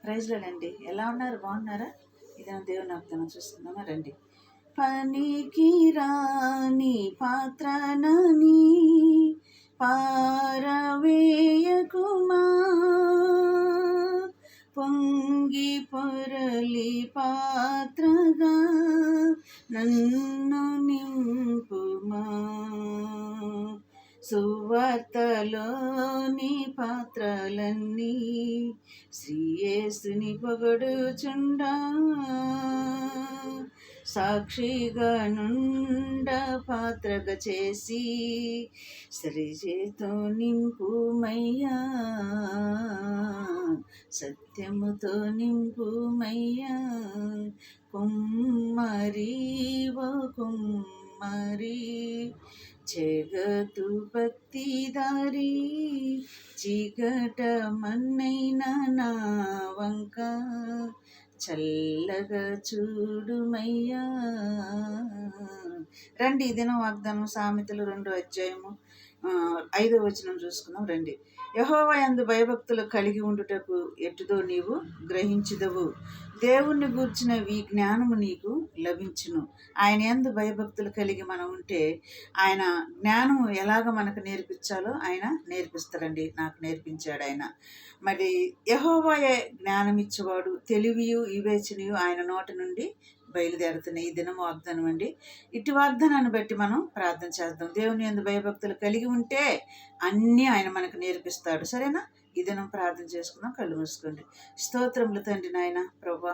ప్రైజ్లోనండి. ఎలా ఉన్నారు? బాగున్నారా? ఇదేమో దేవుని వాగ్దానం చూస్తున్నామా? రండి. పనికి రాని పాత్రనని పారవేయకుమా, పొంగి పొరలి పాత్రగా నన్ను నింపుమా. సువార్తలోని పాత్రలన్నీ శ్రీయేసుని పొగడుచుండా, సాక్షిగా నుండ పాత్రగా చేసి సరిచేతో నింపుమయ్యా, సత్యముతో నింపుమయ్యా. కుమ్మరి ఓ కుమ్మరి, జగతు భక్తిదారి, చిగట మన్నైన నా వంక చల్లగా చూడుమయ్యా. రండి, ఈ దినం వాగ్దానం సామెతలు 2వ అధ్యాయము 5వ వచనం చూసుకుందాం. రండి. యెహోవా యందు భయభక్తులు కలిగి ఉండుటకు ఎటుదో నీవు గ్రహించుదవు. దేవుణ్ణి గూర్చిన ఈ జ్ఞానము నీకు లభించును. ఆయన యందు భయభక్తులు కలిగి మనం ఉంటే ఆయన జ్ఞానము ఎలాగ మనకు నేర్పించాలో ఆయన నేర్పిస్తాడండి. నాకు నేర్పించాడు ఆయన. మరి యెహోవాయే జ్ఞానం ఇచ్చేవాడు, తెలివియు వివేచనయు ఆయన నోట నుండి బయలుదేరుతున్నాయి. ఈ దినం వాగ్దానం అండి. ఇటు వాగ్దానాన్ని బట్టి మనం ప్రార్థన చేద్దాం. దేవుని యందు భయభక్తులు కలిగి ఉంటే అన్నీ ఆయన మనకు నేర్పిస్తాడు. సరేనా? ఈ దినం ప్రార్థన చేసుకుందాం. కళ్ళు మూసుకోండి. స్తోత్రములు తండ్రి నాయన. ప్రభా,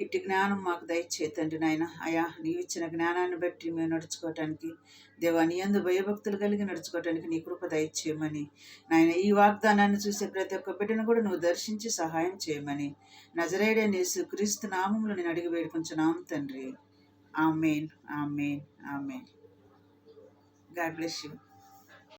ఇట్టి జ్ఞానం మాకు దయచే తండ్రి నాయన. అయా, నీవు ఇచ్చిన జ్ఞానాన్ని బట్టి మేము నడుచుకోవటానికి, దేవా నీ యందు భయభక్తులు కలిగి నడుచుకోవటానికి నీ కృప దయచేయమని నాయన, ఈ వాగ్దానాన్ని చూసే ప్రతి ఒక్క బిడ్డను కూడా నువ్వు దర్శించి సహాయం చేయమని నజరేయుడైన యేసుక్రీస్తు నామములో నేను అడిగి వేడుకొంచున్నాము తండ్రి. Amen, amen, amen. God bless you.